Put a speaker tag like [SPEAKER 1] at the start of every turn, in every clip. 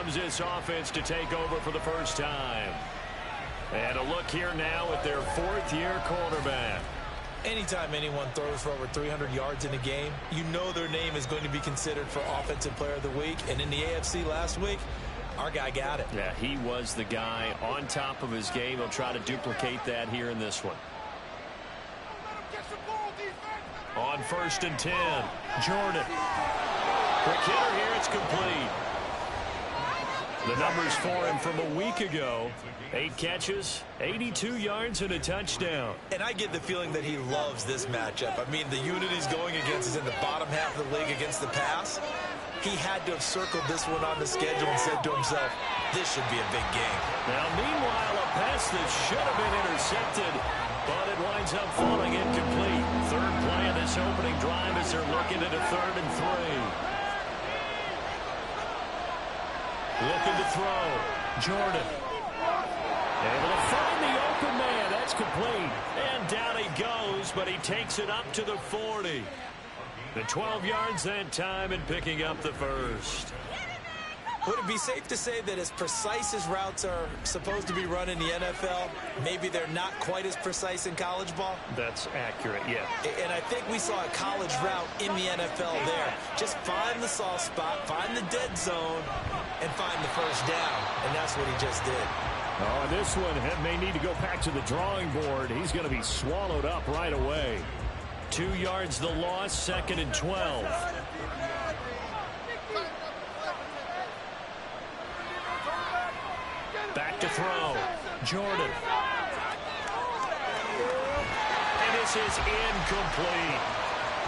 [SPEAKER 1] comes this offense to take over for the first time. And a look here now at their fourth-year quarterback.
[SPEAKER 2] Anytime anyone throws for over 300 yards in a game, you know their name is going to be considered for Offensive Player of the Week. And in the AFC last week, our guy got it.
[SPEAKER 1] Yeah, he was the guy on top of his game. He'll try to duplicate that here in this one. On 1st and 10, Jordan. Quick hitter here, it's complete. The numbers for him from a week ago: 8 catches, 82 yards, and a touchdown.
[SPEAKER 2] And I get the feeling that he loves this matchup. I mean, the unit he's going against is in the bottom half of the league against the pass. He had to have circled this one on the schedule and said to himself, this should be a big game.
[SPEAKER 1] Now, meanwhile, a pass that should have been intercepted, but it winds up falling incomplete. Third play of this opening drive as they're looking at a 3rd and 3. Looking to throw. Jordan. Able to find the open man. That's complete. And down he goes, but he takes it up to the 40. The 12 yards that time and picking up the first.
[SPEAKER 2] Would it be safe to say that as precise as routes are supposed to be run in the NFL, maybe they're not quite as precise in college ball?
[SPEAKER 1] That's accurate, yeah.
[SPEAKER 2] And I think we saw a college route in the NFL there. Just find the soft spot, find the dead zone, and find the first down. And that's what he just did.
[SPEAKER 1] Oh, this one may need to go back to the drawing board. He's going to be swallowed up right away. 2 yards the loss, 2nd and 12. Back to throw. Jordan. And this is incomplete.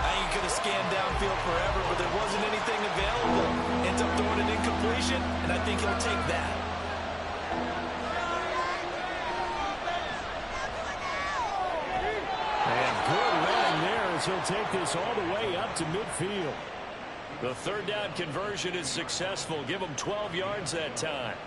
[SPEAKER 2] I could have scanned downfield forever, but there wasn't anything available. Ends up throwing an incompletion, and I think he'll take that.
[SPEAKER 1] And good running there as he'll take this all the way up to midfield. The 3rd down conversion is successful. Give him 12 yards that time.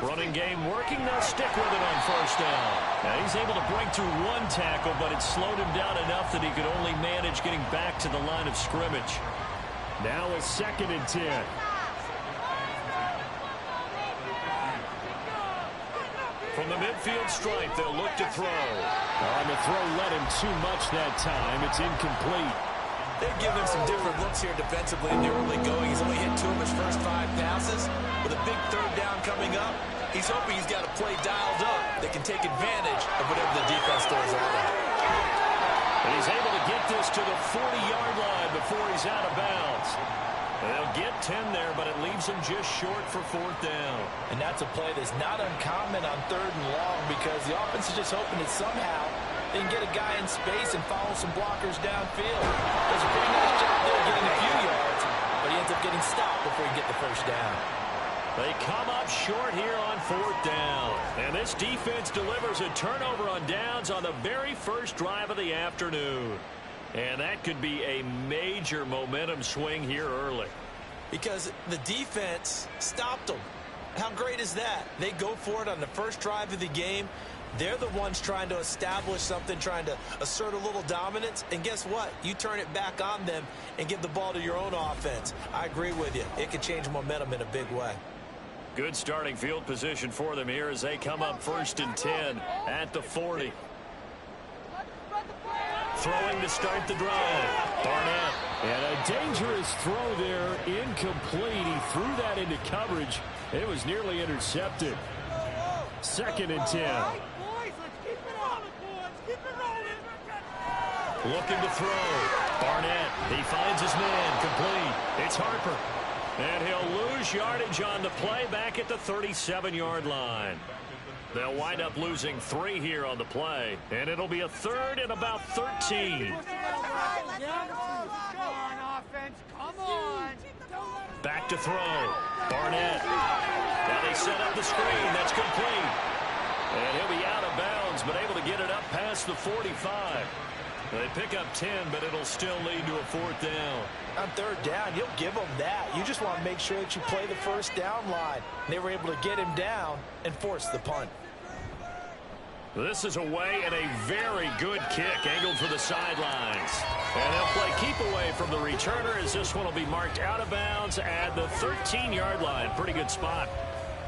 [SPEAKER 1] Running game working. They'll stick with it on 1st down. Now he's able to break through 1 tackle, but it slowed him down enough that he could only manage getting back to the line of scrimmage. Now a 2nd and 10. From the midfield stripe, they'll look to throw. And the throw led him too much that time. It's incomplete.
[SPEAKER 2] They've given him some different looks here defensively in the early going. He's only hit 2 of his first 5 passes. With a big 3rd down coming up, he's hoping he's got a play dialed up that can take advantage of whatever the defense throws at him.
[SPEAKER 1] And he's able to get this to the 40-yard line before he's out of bounds. They'll get 10 there, but it leaves him just short for 4th down.
[SPEAKER 2] And that's a play that's not uncommon on 3rd and long because the offense is just hoping that somehow they can get a guy in space and follow some blockers downfield. Does a pretty nice job there getting a few yards, but he ends up getting stopped before he can get the first down.
[SPEAKER 1] They come up short here on 4th down. And this defense delivers a turnover on downs on the very first drive of the afternoon. And that could be a major momentum swing here early.
[SPEAKER 2] Because the defense stopped them. How great is that? They go for it on the first drive of the game. They're the ones trying to establish something, trying to assert a little dominance. And guess what? You turn it back on them and give the ball to your own offense. I agree with you. It could change momentum in a big way.
[SPEAKER 1] Good starting field position for them here as they come up 1st and 10 at the 40. Throwing to start the drive. Barnett. And a dangerous throw there. Incomplete. He threw that into coverage. It was nearly intercepted. 2nd and 10. Looking to throw. Barnett. He finds his man. Complete. It's Harper. And he'll lose yardage on the play back at the 37-yard line. They'll wind up losing 3 here on the play. And it'll be a 3rd and about 13. Back to throw. Barnett. Now they set up the screen. That's complete. And he'll be out of bounds, but able to get it up past the 45. They pick up 10, but it'll still lead to a 4th down.
[SPEAKER 2] On 3rd down, you'll give them that. You just want to make sure that you play the first down line. They were able to get him down and force the punt.
[SPEAKER 1] This is away and a very good kick angled for the sidelines. And they'll play keep away from the returner as this one will be marked out of bounds at the 13-yard line. Pretty good spot.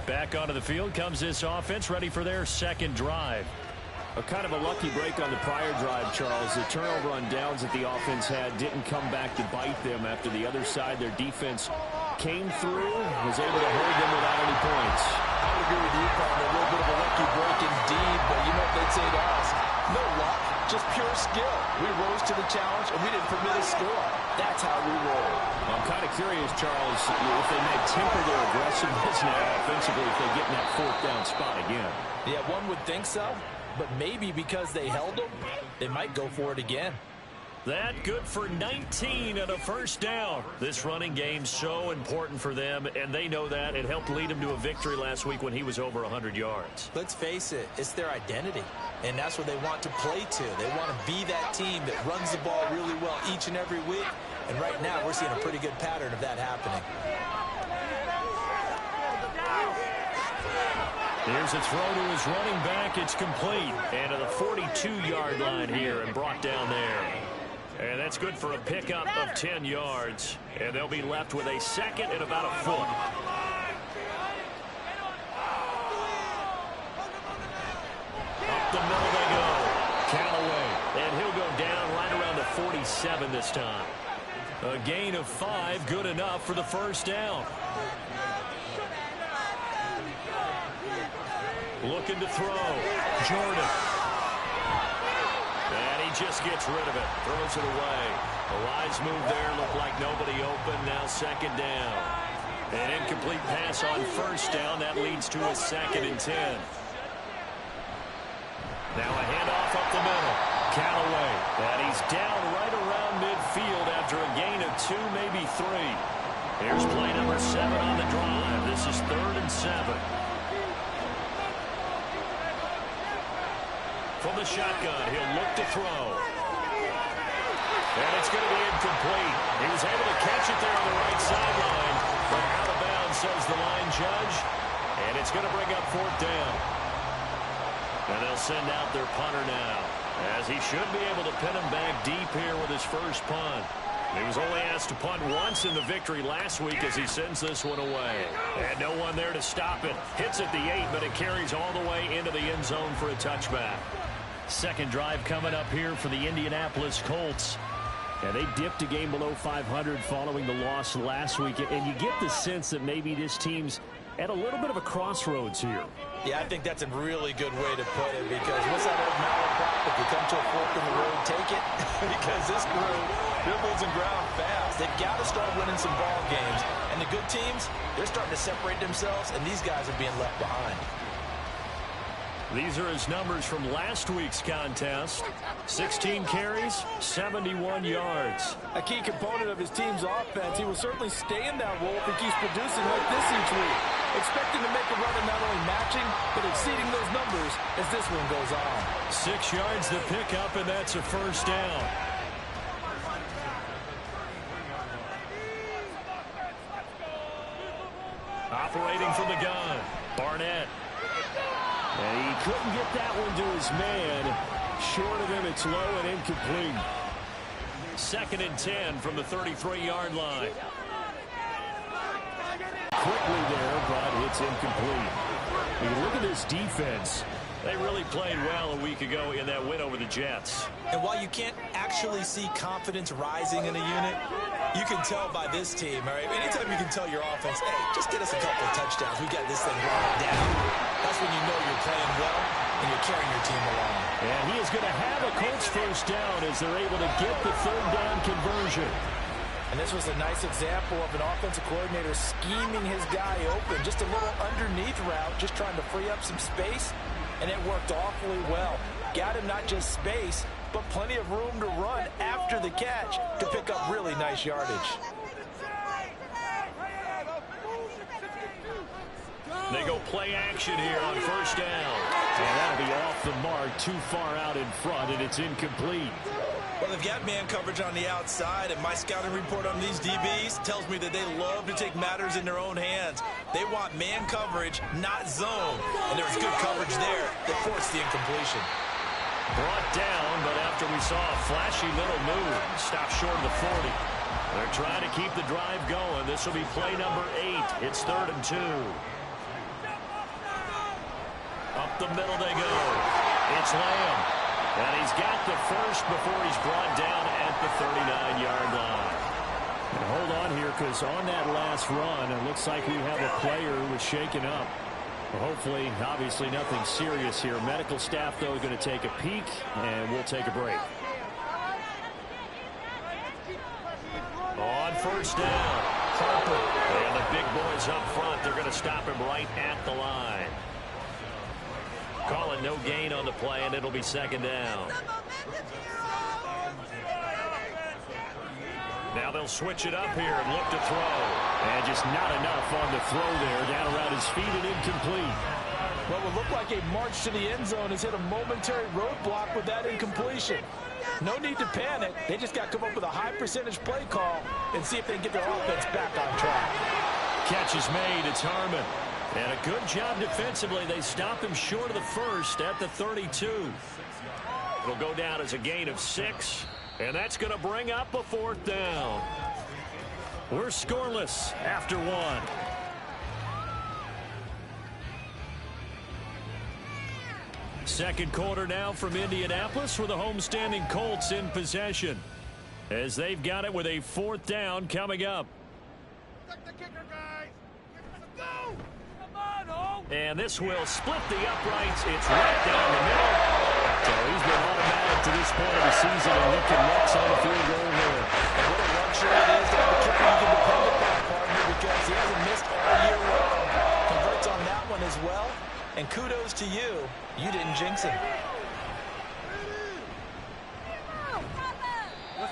[SPEAKER 1] Back onto the field comes this offense, ready for their second drive.
[SPEAKER 3] A kind of a lucky break on the prior drive, Charles. The turnover on downs that the offense had didn't come back to bite them after the other side. Their defense came through, was able to hold them without any points.
[SPEAKER 2] I would agree with you, Paul. A little bit of a lucky break indeed, but you know what they'd say to us? No luck, just pure skill. We rose to the challenge, and we didn't permit a score. That's how we roll.
[SPEAKER 3] I'm kind of curious, Charles, if they may temper their aggressiveness now offensively if they get in that fourth down spot again.
[SPEAKER 2] Yeah, one would think so, but maybe because they held them, they might go for it again.
[SPEAKER 1] That good for 19 and a first down. This running game so important for them, and they know that. It helped lead them to a victory last week when he was over 100 yards.
[SPEAKER 2] Let's face it, it's their identity, and that's what they want to play to. They want to be that team that runs the ball really well each and every week, and right now we're seeing a pretty good pattern of that happening.
[SPEAKER 1] Here's a throw to his running back. It's complete. And to the 42-yard line here and brought down there. And that's good for a pickup of 10 yards. And they'll be left with a second and about a foot. Up the middle they go. Callaway. And he'll go down right around the 47 this time. A gain of 5, good enough for the first down. Looking to throw. Jordan. And he just gets rid of it. Throws it away. A wise move there. Looked like nobody open. Now second down. An incomplete pass on first down. That leads to a second and 10. Now a handoff up the middle. Callaway. And he's down right around midfield after a gain of 2, maybe 3. Here's play number 7 on the drive. This is 3rd and 7. From the shotgun, he'll look to throw. And it's going to be incomplete. He was able to catch it there on the right sideline, but out of bounds, says the line judge. And it's going to bring up 4th down. And they'll send out their punter now, as he should be able to pin him back deep here with his first punt. He was only asked to punt once in the victory last week as he sends this one away. And no one there to stop it. Hits at the 8, but it carries all the way into the end zone for a touchback. Second drive coming up here for the Indianapolis Colts. And they dipped a game below 500 following the loss last week. And you get the sense that maybe this team's at a little bit of a crossroads here.
[SPEAKER 2] Yeah, I think that's a really good way to put it, because what's that old malaprop? If you come to a fork in the road, take it. Because this group, they're losing ground fast. They've got to start winning some ball games. And the good teams, they're starting to separate themselves, and these guys are being left behind.
[SPEAKER 1] These are his numbers from last week's contest. 16 carries, 71 yards.
[SPEAKER 4] A key component of his team's offense. He will certainly stay in that role if he keeps producing like this each week. Expecting to make a run and not only matching, but exceeding those numbers as this one goes on.
[SPEAKER 1] 6 yards to pick up, and that's a first down. Operating from the gun, Barnett.
[SPEAKER 3] And he couldn't get that one to his man. Short of him, it's low and incomplete.
[SPEAKER 1] 2nd and 10 from the 33-yard line.
[SPEAKER 3] Quickly there, but it's incomplete. You look at this defense.
[SPEAKER 1] They really played well a week ago in that win over the Jets.
[SPEAKER 2] And while you can't actually see confidence rising in a unit, you can tell by this team, all right? Anytime you can tell your offense, hey, just get us a couple of touchdowns. We got this thing running down. That's when you know you're playing well and you're carrying your team along.
[SPEAKER 3] And he is going to have a Colts first down as they're able to get the 3rd down conversion.
[SPEAKER 4] And this was a nice example of an offensive coordinator scheming his guy open. Just a little underneath route, just trying to free up some space, and it worked awfully well. Got him not just space, but plenty of room to run after the catch to pick up really nice yardage.
[SPEAKER 1] They go play action here on first down.
[SPEAKER 3] And that'll be off the mark, too far out in front, and it's incomplete.
[SPEAKER 2] Well, they've got man coverage on the outside, and my scouting report on these DBs tells me that they love to take matters in their own hands. They want man coverage, not zone. And there was good coverage there that forced the incompletion.
[SPEAKER 1] Brought down, but after we saw a flashy little move, stopped short of the 40. They're trying to keep the drive going. This will be play number 8. It's 3rd and 2. Up the middle they go. It's Lamb. And he's got the first before he's brought down at the 39-yard line.
[SPEAKER 3] And hold on here, because on that last run, it looks like we have a player who was shaken up. Well, hopefully, obviously nothing serious here. Medical staff, though, going to take a peek, and we'll take a break.
[SPEAKER 1] On first down, Harper. And the big boys up front, they're going to stop him right at the line. Call it no gain on the play, and it'll be 2nd down. Now they'll switch it up here and look to throw.
[SPEAKER 3] And just not enough on the throw there. Down around his feet and incomplete.
[SPEAKER 4] What would look like a march to the end zone has hit a momentary roadblock with that incompletion. No need to panic. They just got to come up with a high percentage play call and see if they can get their offense back on track.
[SPEAKER 1] Catch is made. It's Harmon. And a good job defensively. They stop him short of the first at the 32. It'll go down as a gain of 6. And that's going to bring up a 4th down. We're scoreless after 1. Second quarter now from Indianapolis with the homestanding Colts in possession, as they've got it with a 4th down coming up. And this will split the uprights. It's right down the middle. So he's been automatic to this point of the season, and he connects on the field goal here.
[SPEAKER 2] And what a luxury it is to have a kicker you can depend upon, partner, because he hasn't missed all year long. Converts on that one as well. And kudos to you. You didn't jinx him.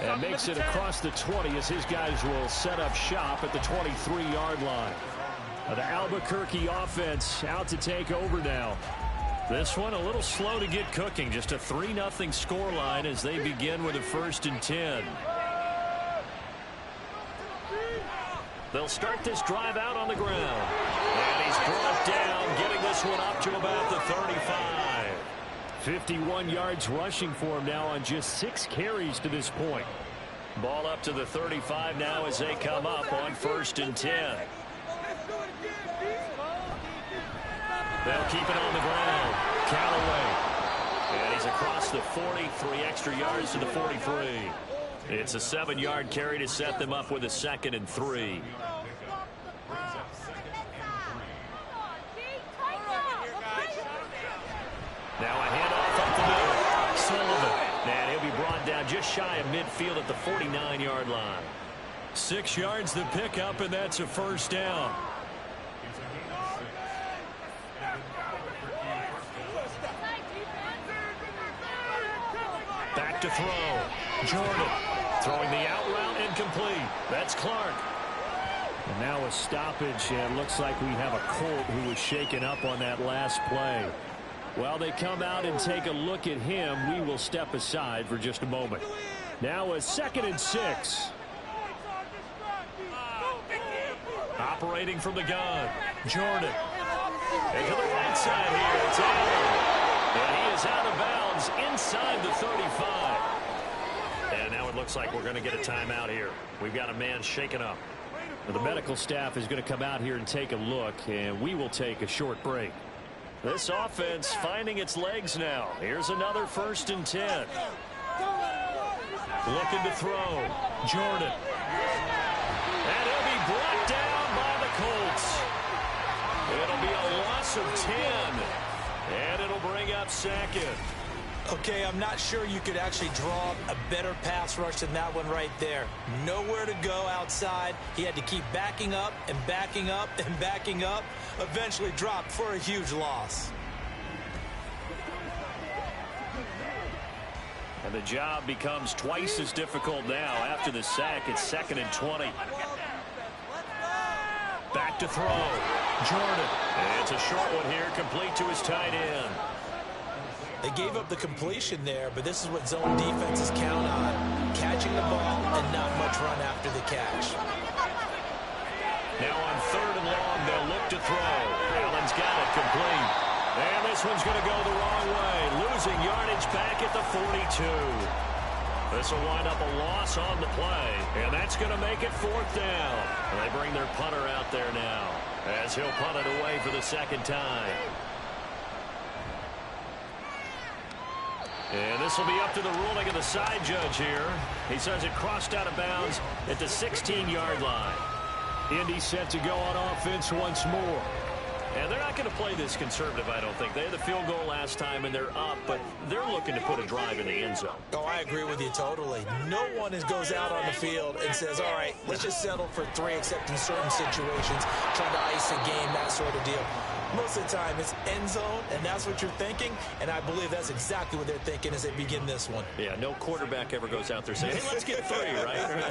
[SPEAKER 3] And makes it across the 20 as his guys will set up shop at the 23-yard line. The Albuquerque offense out to take over now. This one a little slow to get cooking. Just a 3-0 scoreline as they begin with a 1st and 10. They'll start this drive out on the ground. And he's brought down, getting this one up to about the 35. 51 yards rushing for him now on just 6 carries to this point.
[SPEAKER 1] Ball up to the 35 now as they come up on 1st and 10. They'll keep it on the ground. Callaway. And he's across the 40, 3 extra yards to the 43. It's a 7-yard carry to set them up with a 2nd and 3. Now a handoff up the middle. Sullivan. And he'll be brought down just shy of midfield at the 49-yard line. 6 yards the pickup, and that's a 1st down. Back to throw. Jordan throwing the out route, incomplete. That's Clark.
[SPEAKER 3] And now a stoppage, and looks like we have a Colt who was shaken up on that last play. While they come out and take a look at him, we will step aside for just a moment. Now a 2nd and 6.
[SPEAKER 1] Operating from the gun. Jordan. And to the right side here, it's Allen. And he is out of bounds inside the 35. And now it looks like we're going to get a timeout here. We've got a man shaken up.
[SPEAKER 3] The medical staff is going to come out here and take a look, and we will take a short break.
[SPEAKER 1] This offense finding its legs now. Here's another 1st and 10. Looking to throw. Jordan. And he'll be brought down by the Colts. It'll be a loss of 10. And it'll bring up 2nd.
[SPEAKER 2] Okay, I'm not sure you could actually draw a better pass rush than that one right there. Nowhere to go outside. He had to keep backing up and backing up and backing up. Eventually dropped for a huge loss.
[SPEAKER 1] And the job becomes twice as difficult now after the sack. It's 2nd and 20. Back to throw. Jordan. And it's a short one here, complete to his tight end.
[SPEAKER 2] They gave up the completion there, but this is what zone defenses count on. Catching the ball and not much run after the catch.
[SPEAKER 1] Now on 3rd and long, they'll look to throw. Allen's got it complete. And this one's going to go the wrong way. Losing yardage back at the 42. This will wind up a loss on the play. And that's going to make it 4th down. And they bring their punter out there now as he'll punt it away for the 2nd time. And this will be up to the ruling of the side judge here. He says it crossed out of bounds at the 16-yard line. Indy set to go on offense once more. And they're not going to play this conservative, I don't think. They had the field goal last time, and they're up, but they're looking to put a drive in the end zone.
[SPEAKER 2] Oh, I agree with you totally. No one goes out on the field and says, all right, let's just settle for 3, except in certain situations, trying to ice a game, that sort of deal. Most of the time, it's end zone, and that's what you're thinking, and I believe that's exactly what they're thinking as they begin this one.
[SPEAKER 1] Yeah, no quarterback ever goes out there saying, hey, let's get 3, right?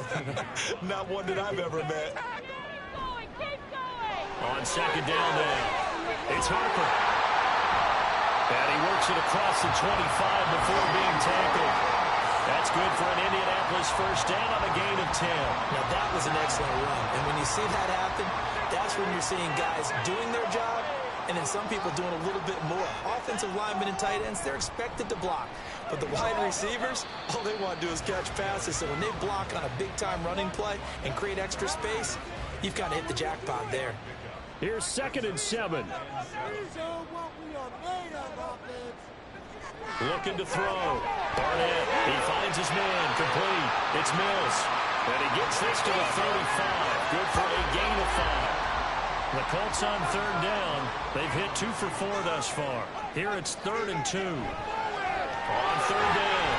[SPEAKER 2] Not one that I've ever met.
[SPEAKER 1] On 2nd down now, it's Harper. And he works it across the 25 before being tackled. That's good for an Indianapolis 1st down on a gain of 10.
[SPEAKER 2] Now, that was an excellent run. And when you see that happen, that's when you're seeing guys doing their job and then some people doing a little bit more. Offensive linemen and tight ends, they're expected to block. But the wide receivers, all they want to do is catch passes. So when they block on a big-time running play and create extra space, you've got to hit the jackpot there.
[SPEAKER 3] Here's 2nd and 7.
[SPEAKER 1] Looking to throw. Barnett, he finds his man, complete. It's Mills. And he gets this to the 35. Good for a gain of 5. The Colts on 3rd down. They've hit 2 for 4 thus far. Here it's 3rd and 2. On 3rd down,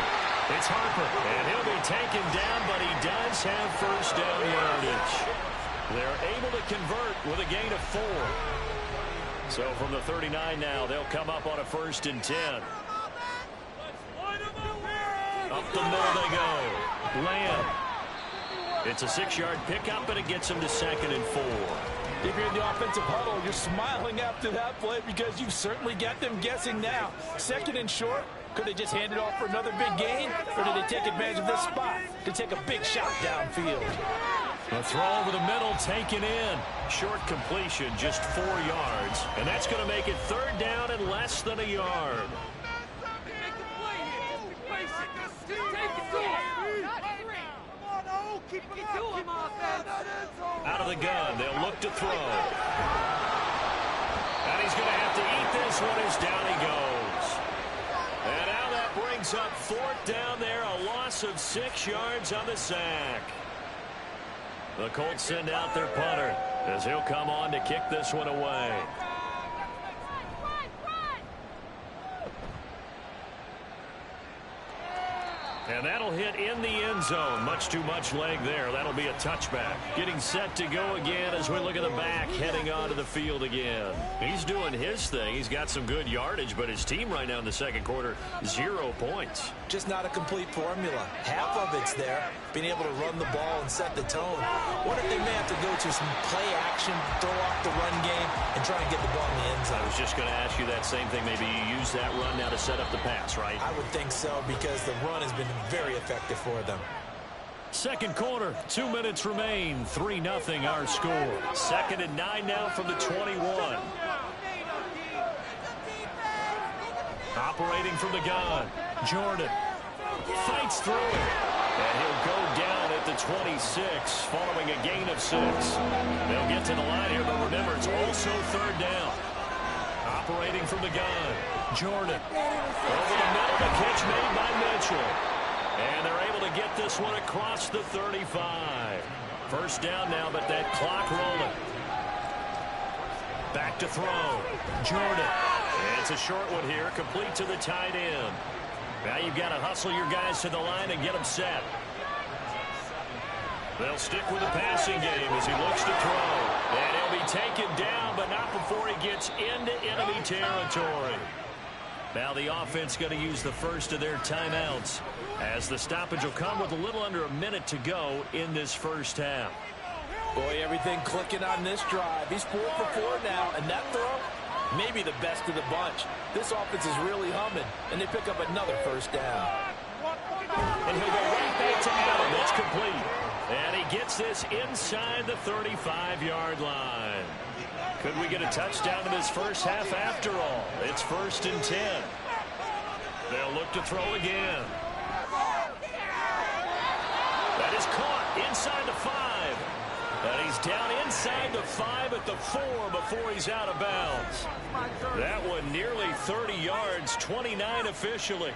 [SPEAKER 1] it's Harper. And he'll be taken down, but he does have 1st down yardage. They're able to convert with a gain of 4. So from the 39 now, they'll come up on a 1st and 10. Up the middle they go. Lamb. It's a 6-yard pickup, and it gets him to 2nd and 4.
[SPEAKER 4] If you're in the offensive huddle, you're smiling after that play because you've certainly got them guessing now. 2nd and short. Could they just hand it off for another big gain? Or did they take advantage of this spot to take a big shot downfield?
[SPEAKER 1] The throw over the middle taken in. Short completion, just 4 yards. And that's going to make it 3rd down and less than a yard. Out of the gun, they'll look to throw. And he's going to have to eat this one as down he goes. And now that brings up 4th down there, a loss of 6 yards on the sack. The Colts send out their punter as he'll come on to kick this one away. And that'll hit in the end zone. Much too much leg there. That'll be a touchback. Getting set to go again as we look at the back heading onto the field again. He's doing his thing. He's got some good yardage, but his team right now in the 2nd quarter, 0 points.
[SPEAKER 2] Just not a complete formula. Half of it's there, being able to run the ball and set the tone. What if they may have to go to some play action, throw off the run game, and try and get the ball in the end zone?
[SPEAKER 1] I was just going to ask you that same thing. Maybe you use that run now to set up the pass, right?
[SPEAKER 2] I would think so, because the run has been very effective for them.
[SPEAKER 1] 2nd quarter, 2 minutes remain. 3-0 our score. 2nd and 9 now from the 21. Operating from the gun, Jordan fights through it. And he'll go down at the 26 following a gain of 6. They'll get to the line here, but remember, it's also 3rd down. Operating from the gun, Jordan. Over the middle, the catch made by Mitchell. And they're able to get this one across the 35. 1st down now, but that clock rolling. Back to throw, Jordan. And it's a short one here, complete to the tight end. Now you've got to hustle your guys to the line and get them set. They'll stick with the passing game as he looks to throw. And he'll be taken down, but not before he gets into enemy territory. Now the offense going to use the first of their timeouts, as the stoppage will come with a little under a minute to go in this 1st half.
[SPEAKER 4] Boy, everything clicking on this drive. He's 4 for 4 now, and that throw, maybe the best of the bunch. This offense is really humming, and they pick up another first down.
[SPEAKER 1] And he'll go right back to Allen. That's complete. And he gets this inside the 35-yard line. Could we get a touchdown in this first half after all? It's 1st and 10. They'll look to throw again. That is caught inside the 5. And he's down inside the 5 at the 4 before he's out of bounds. That one nearly 30 yards, 29 officially.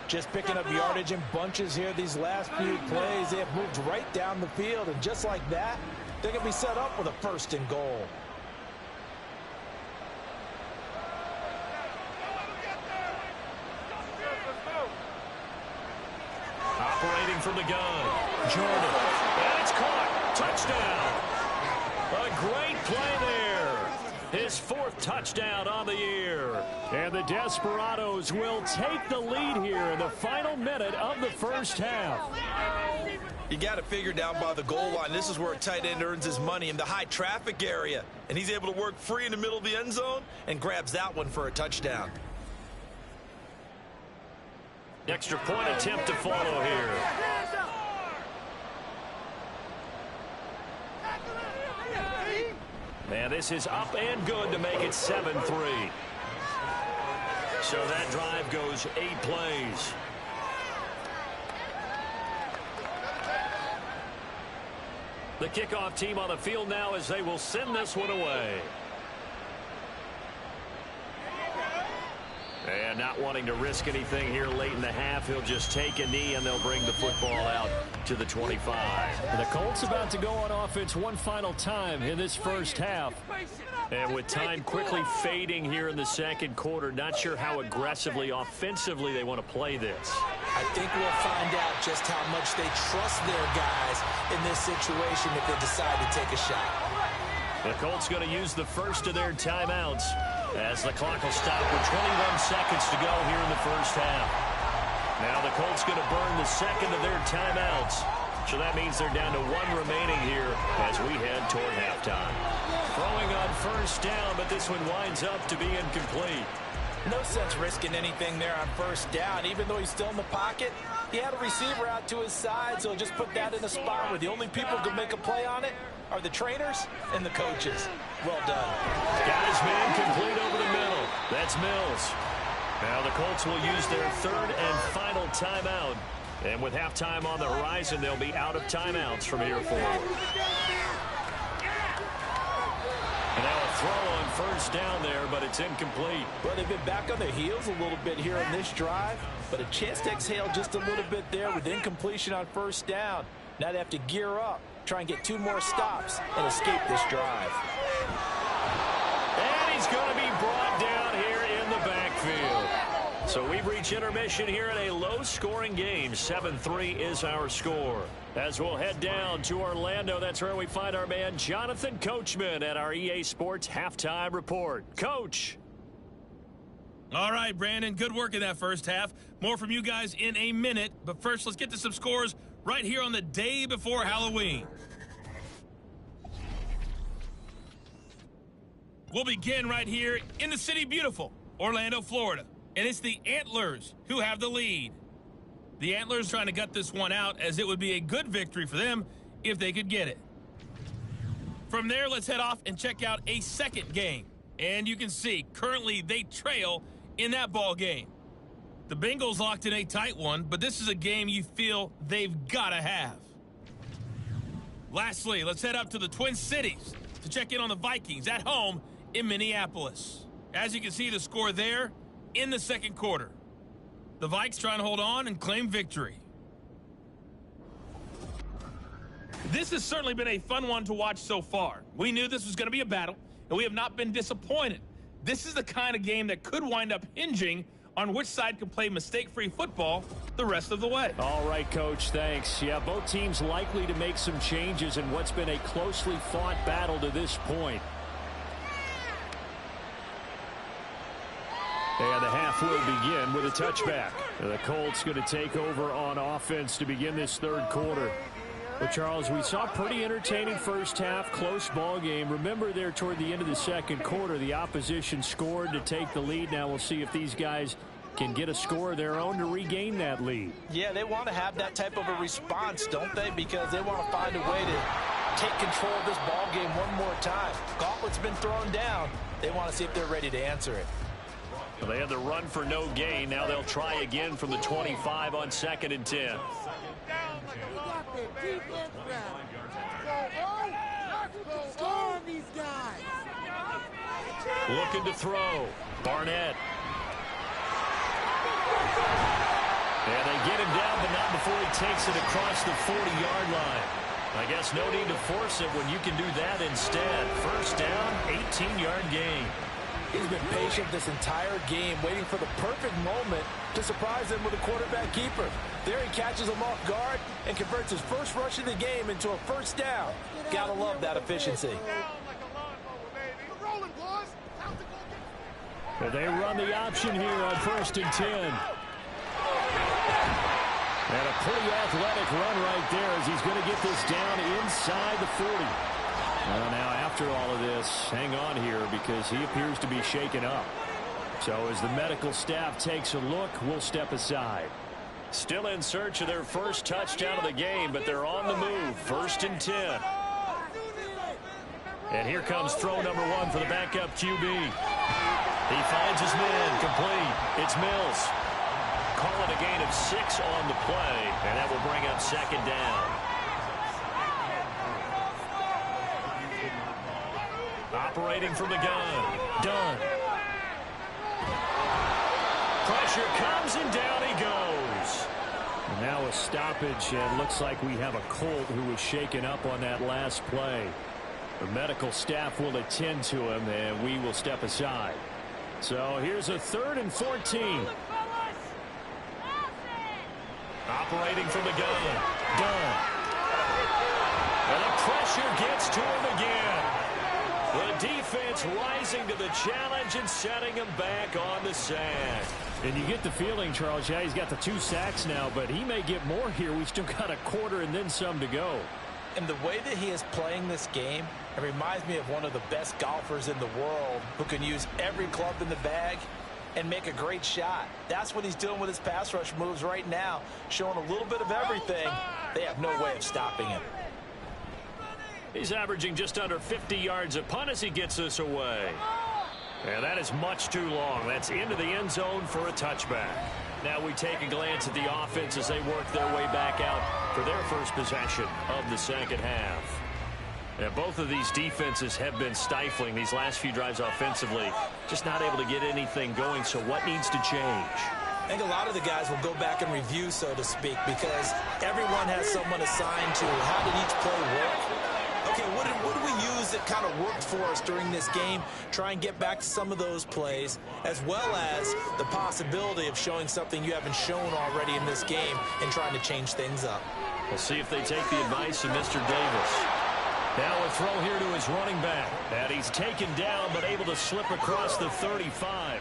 [SPEAKER 4] Just picking up yardage in bunches here these last few plays. They have moved right down the field, and just like that, they're going to be set up with a 1st and goal.
[SPEAKER 1] Operating from the gun, Jordan. And it's caught. Touchdown. A great play there. His 4th touchdown on the year. And the Desperados will take the lead here in the final minute of the first half.
[SPEAKER 2] You got to figure down by the goal line. This is where a tight end earns his money, in the high traffic area. And he's able to work free in the middle of the end zone and grabs that one for a touchdown.
[SPEAKER 1] Extra point attempt to follow here. And this is up and good to make it 7-3. So that drive goes 8 plays. The kickoff team on the field now as they will send this one away. And not wanting to risk anything here late in the half, he'll just take a knee and they'll bring the football out to the 25.
[SPEAKER 3] The Colts about to go on offense one final time in this first half.
[SPEAKER 1] And with time quickly fading here in the second quarter, not sure how aggressively, offensively they want to play this.
[SPEAKER 4] I think we'll find out just how much they trust their guys in this situation if they decide to take a shot.
[SPEAKER 1] The Colts going to use the first of their timeouts as the clock will stop with 21 seconds to go here in the first half. Now the Colts going to burn the second of their timeouts. So that means they're down to 1 remaining here as we head toward halftime. Throwing on first down, but this one winds up to be incomplete.
[SPEAKER 4] No sense risking anything there on first down. Even though he's still in the pocket, he had a receiver out to his side, so just put that in a spot where the only people who can make a play on it are the trainers and the coaches. Well done.
[SPEAKER 1] Guys, man, complete over the middle. That's Mills. Now the Colts will use their 3rd and final timeout. And with halftime on the horizon, they'll be out of timeouts from here forward. And now a throw on first down there, but it's incomplete.
[SPEAKER 4] Well, they've been back on their heels a little bit here in this drive, but a chance to exhale just a little bit there with incompletion on first down. Now they have to gear up, try and get 2 more stops, and escape this drive.
[SPEAKER 1] And he's going to be brought down here in the backfield. So we've reached intermission here in a low-scoring game. 7-3 is our score. As we'll head down to Orlando, that's where we find our man Jonathan Coachman at our EA Sports Halftime Report. Coach.
[SPEAKER 5] All right, Brandon, good work in that first half. More from you guys in a minute. But first, let's get to some scores right here on the day before Halloween. We'll begin right here in the city beautiful, Orlando, Florida. And it's the Antlers who have the lead. The Antlers trying to gut this one out, as it would be a good victory for them if they could get it. From there, let's head off and check out a second game. And you can see, currently they trail in that ball game. The Bengals locked in a tight one, but this is a game you feel they've got to have. Lastly, let's head up to the Twin Cities to check in on the Vikings at home in Minneapolis. As you can see, the score there in the second quarter. The Vikes trying to hold on and claim victory. This has certainly been a fun one to watch so far. We knew this was going to be a battle, and we have not been disappointed. This is the kind of game that could wind up hinging on which side can play mistake-free football the rest of the way.
[SPEAKER 3] All right, Coach, thanks. Yeah, both teams likely to make some changes in what's been a closely fought battle to this point. And the half will begin with a touchback. And the Colts going to take over on offense to begin this third quarter. Well, Charles, we saw pretty entertaining first half, close ball game. Remember there toward the end of the second quarter, the opposition scored to take the lead. Now we'll see if these guys can get a score of their own to regain that lead.
[SPEAKER 4] Yeah, they want to have that type of a response, don't they? Because they want to find a way to take control of this ball game one more time. Gauntlet's been thrown down. They want to see if they're ready to answer it.
[SPEAKER 1] Well, they had the run for no gain. Now they'll try again from the 25 on 2nd and 10. Looking to throw. Barnett. And they get him down, but not before he takes it across the 40-yard line. I guess no need to force it when you can do that instead. First down, 18-yard gain.
[SPEAKER 4] He's been patient this entire game, waiting for the perfect moment to surprise them with a quarterback keeper. There he catches him off guard and converts his first rush of the game into a first down. Gotta love that efficiency.
[SPEAKER 3] Well, they run the option here on 1st and 10. And a pretty athletic run right there as he's going to get this down inside the 40. Well, now after all of this, hang on here because he appears to be shaken up. So as the medical staff takes a look, we'll step aside.
[SPEAKER 1] Still in search of their first touchdown of the game, but they're on the move. 1st and 10. And here comes throw number 1 for the backup QB. He finds his man complete. It's Mills. Call it a gain of 6 on the play, and that will bring up 2nd down. Operating from the gun. Dunn. Pressure comes, and down he goes.
[SPEAKER 3] And now a stoppage, and looks like we have a Colt who was shaken up on that last play. The medical staff will attend to him, and we will step aside. So here's a 3rd and 14.
[SPEAKER 1] Operating from the gun. Dunn. And the pressure gets to him again. The defense rising to the challenge and setting him back on the sand.
[SPEAKER 3] And you get the feeling, Charles, yeah, he's got the 2 sacks now, but he may get more here. We still got a quarter and then some to go.
[SPEAKER 4] And the way that he is playing this game, it reminds me of one of the best golfers in the world who can use every club in the bag and make a great shot. That's what he's doing with his pass rush moves right now, showing a little bit of everything. They have no way of stopping him.
[SPEAKER 1] He's averaging just under 50 yards a punt as he gets this away. And that is much too long. That's into the end zone for a touchback. Now we take a glance at the offense as they work their way back out for their first possession of the second half. And both of these defenses have been stifling these last few drives offensively. Just not able to get anything going, so what needs to change?
[SPEAKER 4] I think a lot of the guys will go back and review, so to speak, because everyone has someone assigned to how did each play work. Okay, what did we use that kind of worked for us during this game? Try and get back to some of those plays, as well as the possibility of showing something you haven't shown already in this game and trying to change things up.
[SPEAKER 1] We'll see if they take the advice of Mr. Davis. Now a throw here to his running back. And he's taken down, but able to slip across the 35.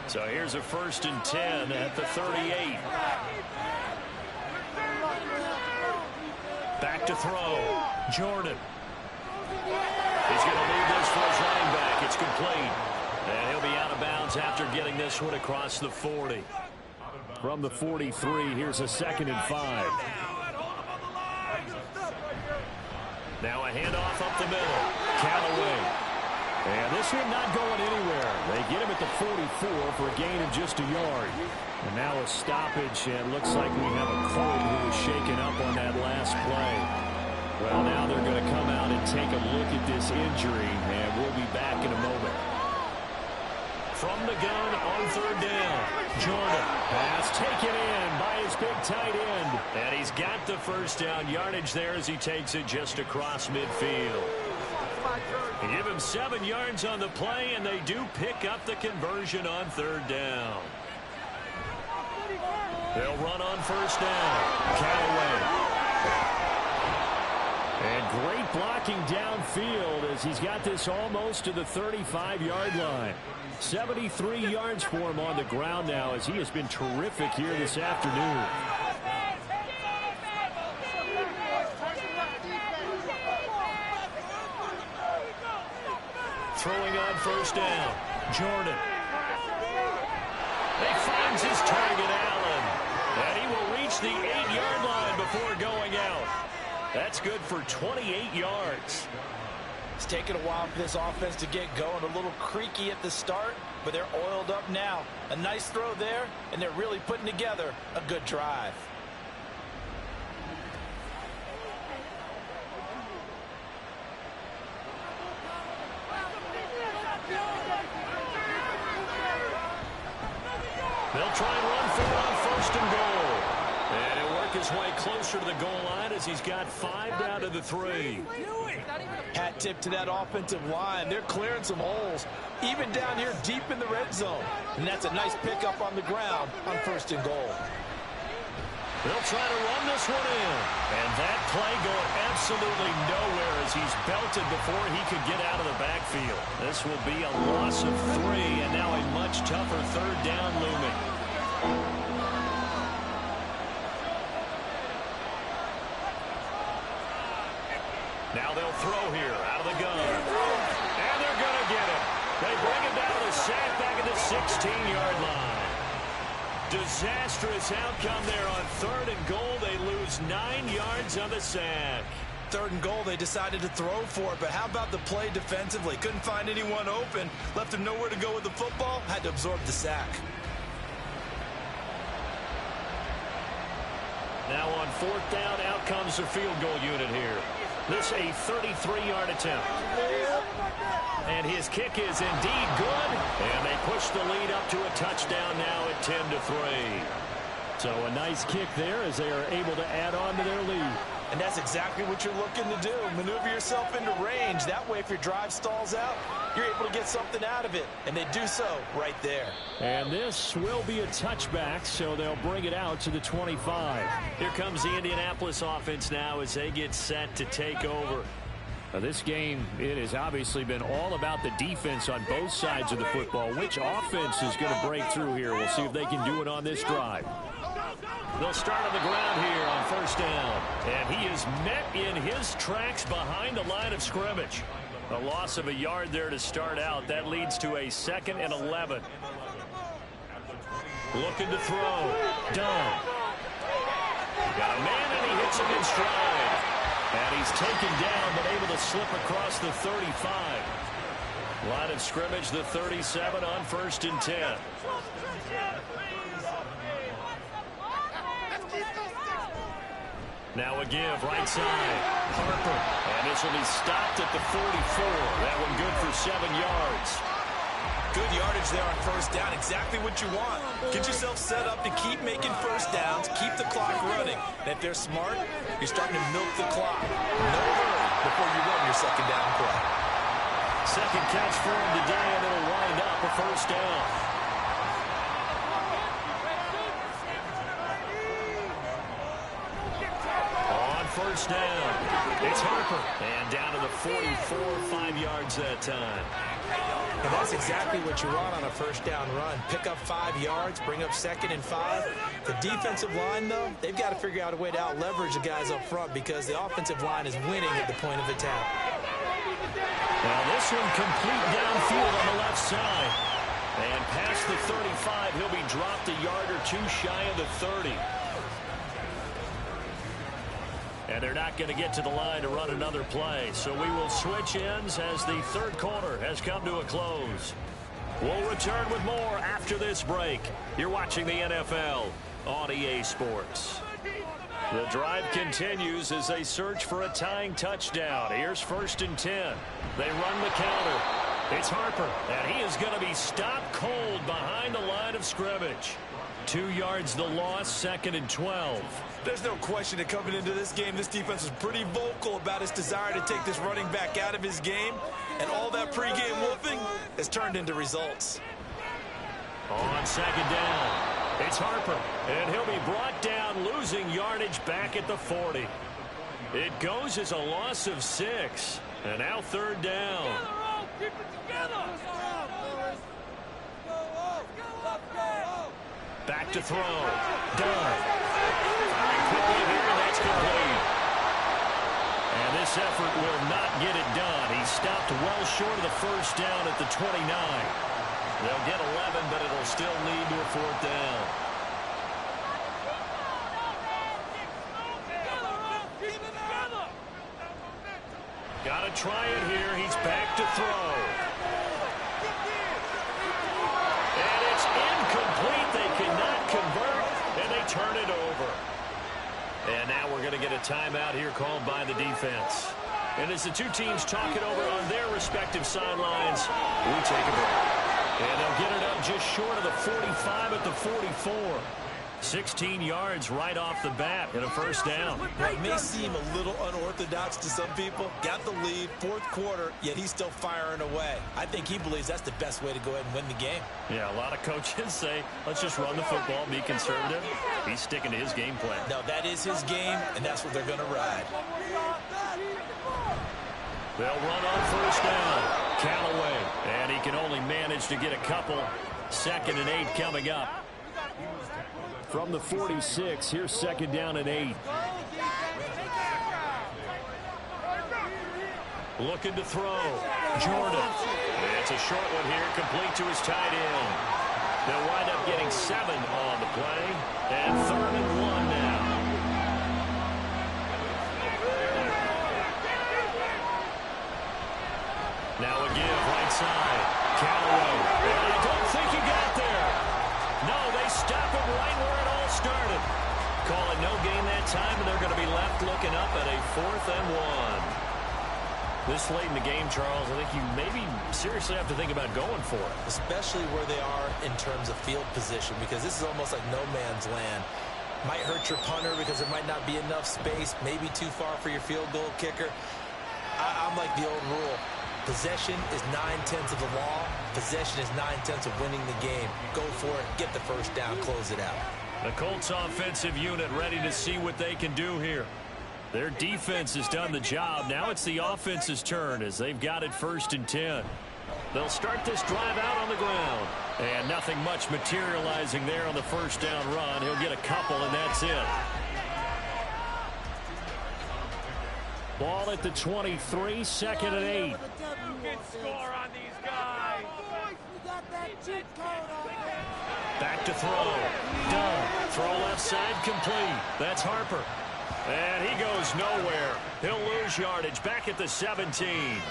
[SPEAKER 1] So here's a 1st and 10 at the 38. Back to throw. Jordan. He's going to leave this for his running back. It's complete. And he'll be out of bounds after getting this one across the 40.
[SPEAKER 3] From the 43, here's a 2nd and 5.
[SPEAKER 1] Now a handoff up the middle. Callaway.
[SPEAKER 3] And this one not going anywhere. They get him at the 44 for a gain of just a yard. And now a stoppage, and looks like we have a Colt who was shaken up on that last play. Well, now they're going to come out and take a look at this injury, and we'll be back in a moment.
[SPEAKER 1] From the gun on 3rd down. Jordan.
[SPEAKER 3] Pass taken in by his big tight end.
[SPEAKER 1] And he's got the first down yardage there as he takes it just across midfield. They give him 7 yards on the play, and they do pick up the conversion on 3rd down. They'll run on 1st down. Callaway.
[SPEAKER 3] And great blocking downfield as he's got this almost to the 35-yard line. 73 yards for him on the ground now as he has been terrific here this afternoon.
[SPEAKER 1] throwing on first down. Jordan. He finds his target, Allen. And he will reach the 8-yard line before going out. That's good for 28 yards.
[SPEAKER 4] It's taken a while for this offense to get going. A little creaky at the start, but they're oiled up now. A nice throw there, and they're really putting together a good drive.
[SPEAKER 1] They'll try and run for it on first and goal. And he'll work his way closer to the goal line as he's got 5 down to the 3.
[SPEAKER 4] Hat tip to that offensive line. They're clearing some holes, even down here deep in the red zone. And that's a nice pickup on the ground on first and goal.
[SPEAKER 1] They'll try to run this one in. And that play going absolutely nowhere as he's belted before he could get out of the backfield. This will be a loss of 3, and now a much tougher third down looming. Now they'll throw here out of the gun. And they're going to get him. They bring him down to the sack back at the 16-yard line. Disastrous outcome there on third and goal. They lose 9 yards on the sack.
[SPEAKER 2] Third and goal, they decided to throw for it, but how about the play defensively? Couldn't find anyone open, left him nowhere to go with the football, had to absorb the sack.
[SPEAKER 1] Now on fourth down, out comes the field goal unit here. This a 33-yard attempt. And his kick is indeed good. And they push the lead up to a touchdown now at 10-3.
[SPEAKER 3] So a nice kick there as they are able to add on to their lead.
[SPEAKER 4] And that's exactly what you're looking to do. Maneuver yourself into range. That way, if your drive stalls out, you're able to get something out of it. And they do so right there.
[SPEAKER 3] And this will be a touchback, so they'll bring it out to the 25.
[SPEAKER 1] Here comes the Indianapolis offense now as they get set to take over.
[SPEAKER 3] Now this game, it has obviously been all about the defense on both sides of the football. Which offense is going to break through here? We'll see if they can do it on this drive.
[SPEAKER 1] They'll start on the ground here on first down. And he is met in his tracks behind the line of scrimmage. A loss of a yard there to start out. That leads to a 2nd and 11. Looking to throw. Dunn. Got a man and he hits him in stride. And he's taken down but able to slip across the 35. Line of scrimmage, the 37 on 1st and 10. Now a give, right side. Harper. And this will be stopped at the 44. That one good for 7 yards.
[SPEAKER 2] Good yardage there on first down. Exactly what you want. Get yourself set up to keep making first downs, keep the clock running. And if they're smart, you're starting to milk the clock. No hurry before you run your second down play.
[SPEAKER 1] Second catch for him today, and it'll wind up a first down. First down. It's Harper. And down to the 44, 5 yards that time.
[SPEAKER 4] And that's exactly what you want on a first down run. Pick up 5 yards, bring up 2nd and 5. The defensive line, though, they've got to figure out a way to out-leverage the guys up front because the offensive line is winning at the point of attack.
[SPEAKER 1] Now this one complete downfield on the left side. And past the 35, he'll be dropped a yard or two shy of the 30. And they're not going to get to the line to run another play. So we will switch ends as the third quarter has come to a close. We'll return with more after this break. You're watching the NFL on EA Sports. The drive continues as they search for a tying touchdown. Here's 1st and 10. They run the counter. It's Harper, and he is going to be stopped cold behind the line of scrimmage. 2 yards the loss, 2nd and 12.
[SPEAKER 2] There's no question that coming into this game, this defense was pretty vocal about its desire to take this running back out of his game. And all that pregame wolfing has turned into results.
[SPEAKER 1] On 2nd down, it's Harper. And he'll be brought down, losing yardage back at the 40. It goes as a loss of 6. And now 3rd down.
[SPEAKER 6] Keep it together.
[SPEAKER 1] Back to throw. Done. Quickly here, and that's complete. And this This effort will not get it done. He stopped well short of the first down at the 29. They'll get 11, but it'll still lead to a fourth down. Got to try it here. He's back to throw. And it's incomplete. They cannot convert, and they turn it over. And now we're going to get a timeout here called by the defense. And as the two teams talk it over on their respective sidelines, we take a break. And they'll get it up just short of the 45 at the 44. 16 yards right off the bat and a first down.
[SPEAKER 2] Well, it may seem a little unorthodox to some people. Got the lead, fourth quarter, yet he's still firing away. I think he believes that's the best way to go ahead and win the game.
[SPEAKER 1] Yeah, a lot of coaches say, let's just run the football, be conservative. He's sticking to his game plan.
[SPEAKER 2] No, that is his game, and that's what they're going to ride.
[SPEAKER 1] They'll run on first down. Callaway, and he can only manage to get a couple. 2nd and 8 coming up.
[SPEAKER 3] From the 46, here's 2nd down and 8.
[SPEAKER 1] Looking to throw. Jordan. It's a short one here, complete to his tight end. They'll wind up getting 7 on the play. And 3rd and 1 now. Now a give right side. Callaway. And I don't think he got there. No, they stop him right where it all started. Calling no gain that time, and they're going to be left looking up at a 4th and 1. This late in the game, Charles, I think you maybe seriously have to think about going for it.
[SPEAKER 2] Especially where they are in terms of field position, because this is almost like no man's land. Might hurt your punter because there might not be enough space, maybe too far for your field goal kicker. I'm like the old rule. Possession is 9/10 of the law. Possession is 9/10 of winning the game. Go for it, get the first down, close it out.
[SPEAKER 1] The Colts offensive unit ready to see what they can do here. Their defense has done the job. Now it's the offense's turn as they've got it 1st and 10. They'll start this drive out on the ground. And nothing much materializing there on the first down run. He'll get a couple, and that's it. Ball at the 23, 2nd and 8.
[SPEAKER 6] You can score on these guys.
[SPEAKER 1] Back to throw. Done. Throw left side complete. That's Harper. And he goes nowhere. He'll lose yardage back at the 17.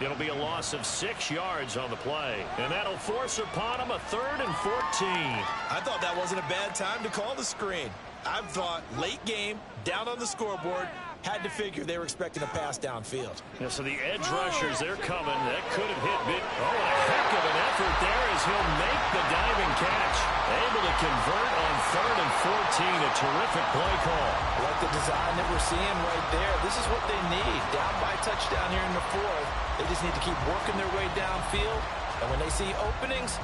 [SPEAKER 1] It'll be a loss of 6 yards on the play. And that'll force upon him a 3rd and 14.
[SPEAKER 2] I thought that wasn't a bad time to call the screen. I thought late game, down on the scoreboard, had to figure they were expecting a pass downfield.
[SPEAKER 1] Yeah, so the edge rushers, they're coming. That could have hit big. Oh, a heck of an effort there as he'll make the diving catch. Able to convert on 3rd and 14. A terrific play call.
[SPEAKER 4] Like the design that we're seeing right there. This is what they need. Down by touchdown here in the 4th. They just need to keep working their way downfield. And when they see openings,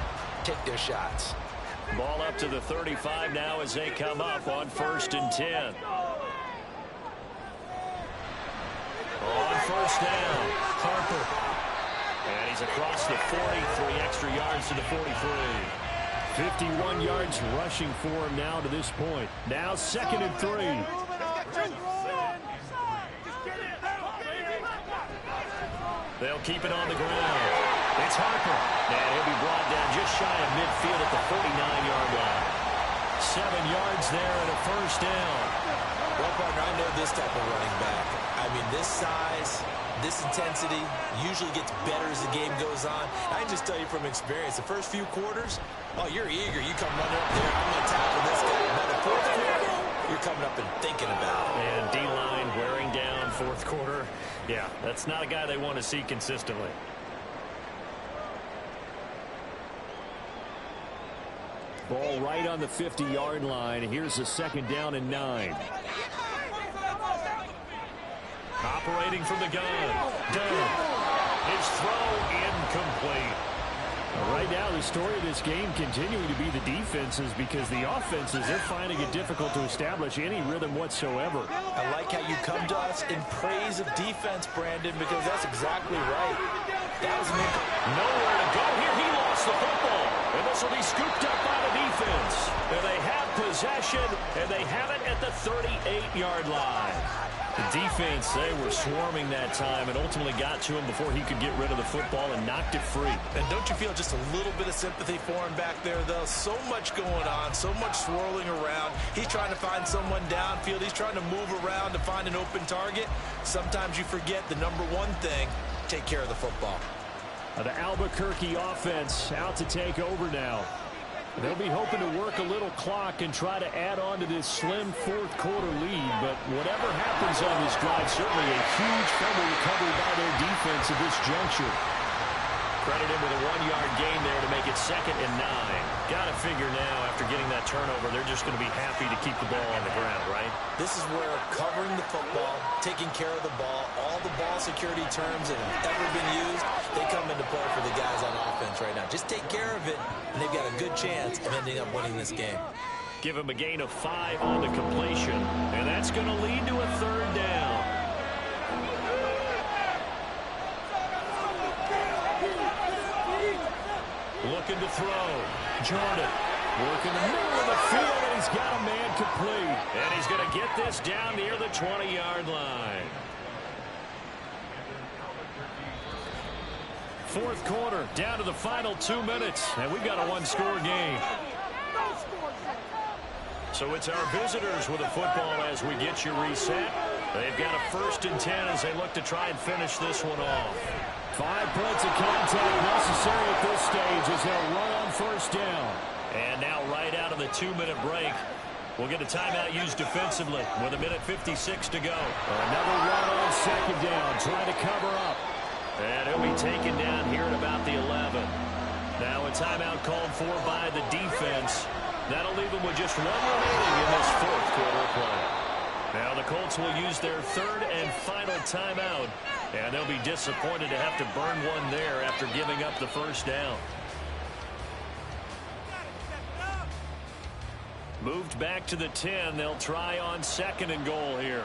[SPEAKER 4] take their shots.
[SPEAKER 1] Ball up to the 35 now as they come up on 1st and 10. On first down, Harper. And he's across the 40, 3 extra yards to the 43.
[SPEAKER 3] 51 yards rushing for him now to this point. Now 2nd and 3.
[SPEAKER 1] They'll keep it on the ground. It's Harper. And he'll be brought down just shy of midfield at the 49-yard line. 7 yards there and a first down.
[SPEAKER 2] Well, partner, I know this type of running back. I mean, this size, this intensity usually gets better as the game goes on. I can just tell you from experience, the first few quarters, oh, you're eager. You come running up there, I'm going to tackle this guy. By the 4th quarter, you're coming up and thinking about it.
[SPEAKER 1] And D-line wearing down 4th quarter. Yeah, that's not a guy they want to see consistently.
[SPEAKER 3] Ball right on the 50-yard line. Here's a 2nd down and 9.
[SPEAKER 1] Operating from the gun. Done. His throw incomplete.
[SPEAKER 3] Right now, the story of this game continuing to be the defenses, because the offenses, they're finding it difficult to establish any rhythm whatsoever.
[SPEAKER 4] I like how you come to us in praise of defense, Brandon, because that's exactly right. That was
[SPEAKER 1] nowhere to go here. He lost the football. And this will be scooped up by the defense. And they have possession, and they have it at the 38-yard line. The defense, they were swarming that time and ultimately got to him before he could get rid of the football and knocked it free.
[SPEAKER 2] And don't you feel just a little bit of sympathy for him back there, though? So much going on, so much swirling around. He's trying to find someone downfield. He's trying to move around to find an open target. Sometimes you forget the number one thing, take care of the football.
[SPEAKER 3] The Albuquerque offense out to take over now. They'll be hoping to work a little clock and try to add on to this slim fourth quarter lead. But whatever happens on this drive, certainly a huge fumble recovery by their defense at this juncture.
[SPEAKER 1] Credited with a 1-yard gain there to make it 2nd and 9. Got to figure now, after getting that turnover, they're just going to be happy to keep the ball on the ground, right?
[SPEAKER 2] This is where covering the football, taking care of the ball, all the ball security terms that have ever been used, they come into play for the guys on offense right now. Just take care of it, and they've got a good chance of ending up winning this game.
[SPEAKER 1] Give him a gain of 5 on the completion, and that's going to lead to a 3rd down. Looking to throw. Jordan working the middle of the field, and he's got a man complete. And he's going to get this down near the 20-yard line. 4th quarter, down to the final 2 minutes, and we've got a 1-score game. So it's our visitors with the football as we get you reset. They've got a 1st and 10 as they look to try and finish this one off.
[SPEAKER 3] 5 points of contact necessary at this stage as they'll run on 1st down.
[SPEAKER 1] And now right out of the 2-minute break, we'll get a timeout used defensively with 1:56 to go.
[SPEAKER 3] Another run on 2nd down, trying to cover up.
[SPEAKER 1] And he'll be taken down here at about the 11. Now a timeout called for by the defense. That'll leave them with just 1 remaining in this 4th quarter play. Now the Colts will use their 3rd and final timeout. And they'll be disappointed to have to burn one there after giving up the 1st down. Moved back to the 10. They'll try on 2nd and goal here.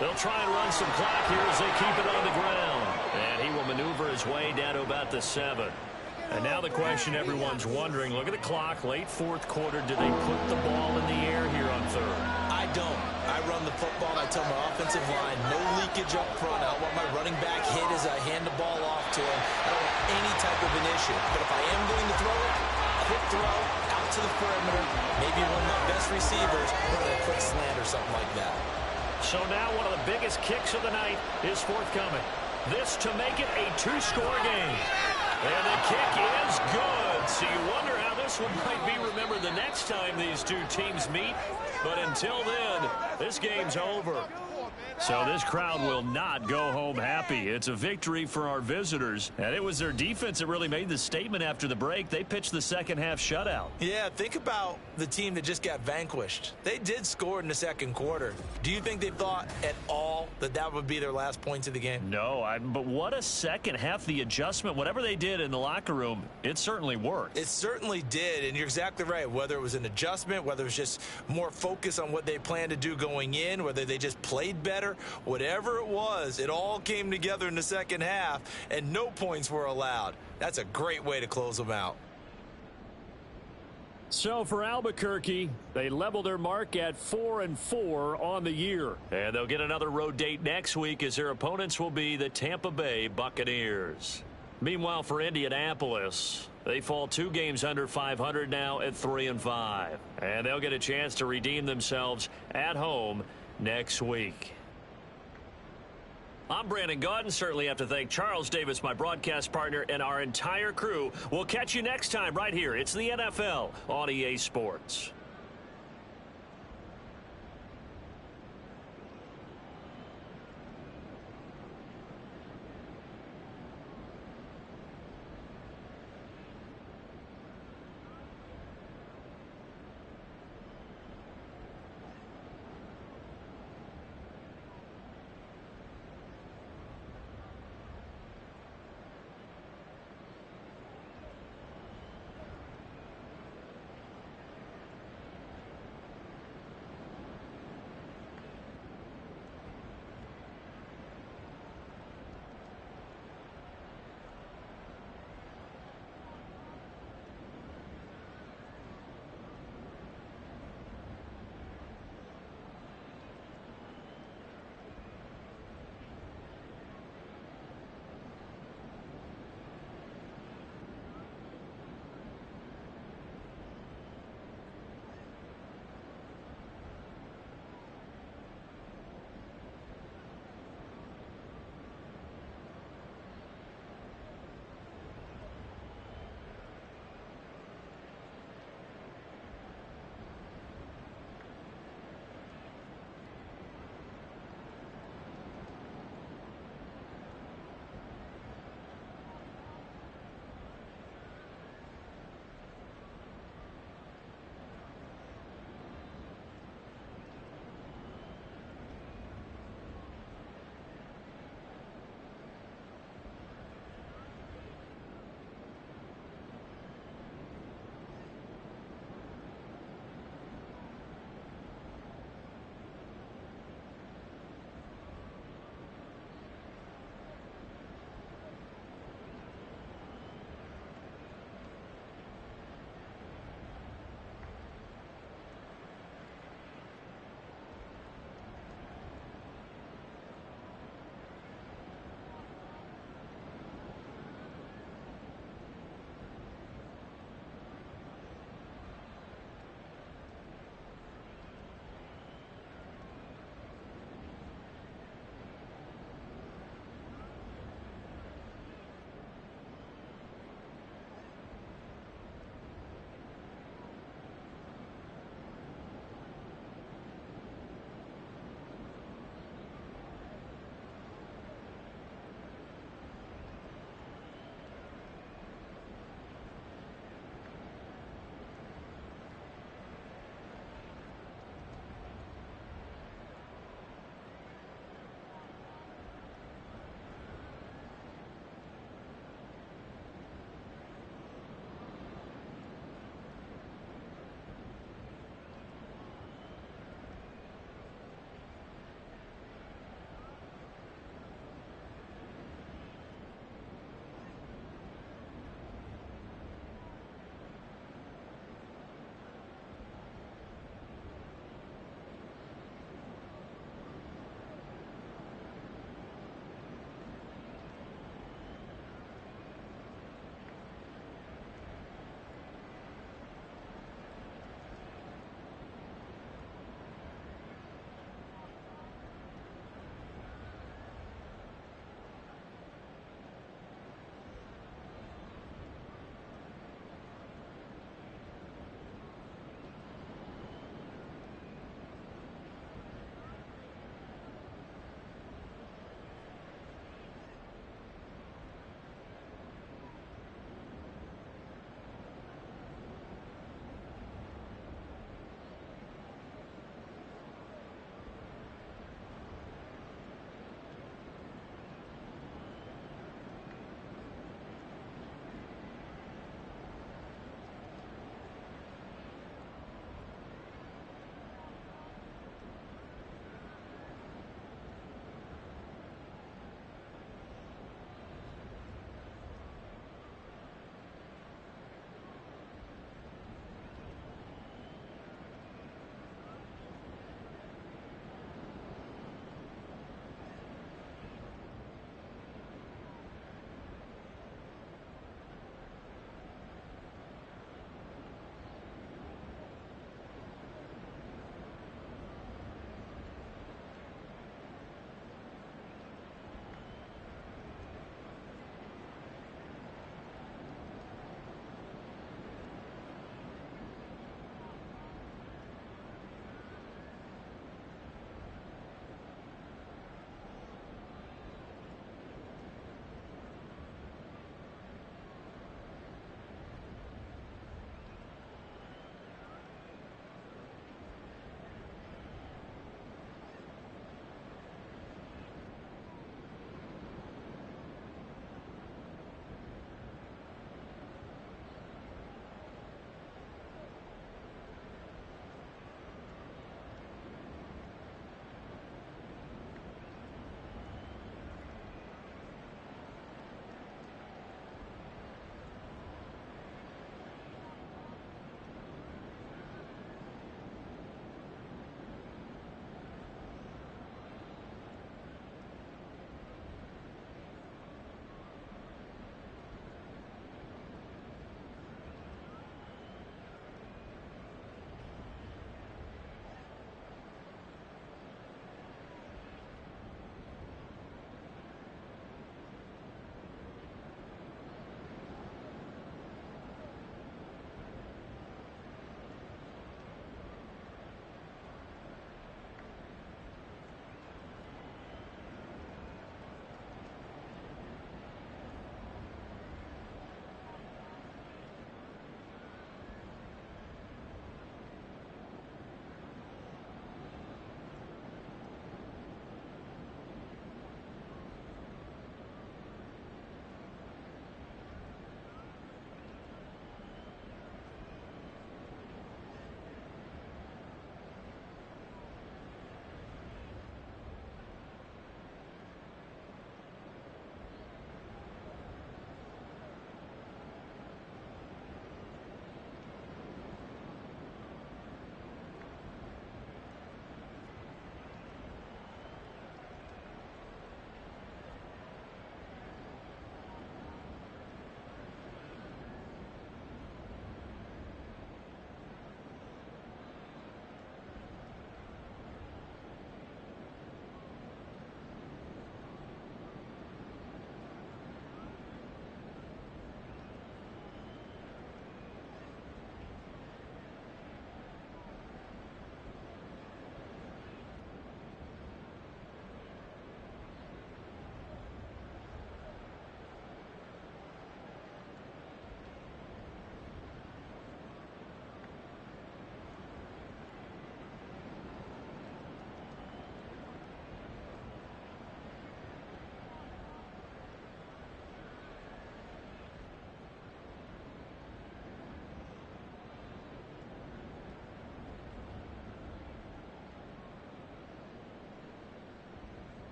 [SPEAKER 1] They'll try and run some clock here as they keep it on the ground. And he will maneuver his way down to about the 7. And now the question everyone's wondering, look at the clock, late 4th quarter. Do they put the ball in the air here on 3rd?
[SPEAKER 2] I don't. I run the football, and I tell my offensive line, no leakage up front. I don't want my running back hit as I hand the ball off to him. I don't want any type of an issue. But if I am going to throw it, quick throw, out to the perimeter, maybe one of my best receivers, running a quick slant or something like that.
[SPEAKER 1] So now one of the biggest kicks of the night is forthcoming. This to make it a 2-score game. And the kick is good. So you wonder how this one might be remembered the next time these two teams meet. But until then, this game's over. So this crowd will not go home happy. It's a victory for our visitors. And it was their defense that really made the statement after the break. They pitched the 2nd half shutout.
[SPEAKER 2] Yeah, think about the team that just got vanquished. They did score in the 2nd quarter. Do you think they thought at all that that would be their last points of the game?
[SPEAKER 1] No, but what a 2nd half. The adjustment, whatever they did in the locker room, it certainly worked.
[SPEAKER 2] It certainly did, and you're exactly right. Whether it was an adjustment, whether it was just more focus on what they planned to do going in, whether they just played better, whatever it was, it all came together in the 2nd half, and no points were allowed. That's a great way to close them out.
[SPEAKER 3] So for Albuquerque, they level their mark at 4-4 on the year.
[SPEAKER 1] And they'll get another road date next week as their opponents will be the Tampa Bay Buccaneers. Meanwhile, for Indianapolis, they fall 2 games under 500 now at 3-5. And they'll get a chance to redeem themselves at home next week. I'm Brandon Gaudin. Certainly have to thank Charles Davis, my broadcast partner, and our entire crew. We'll catch you next time right here. It's the NFL on EA Sports.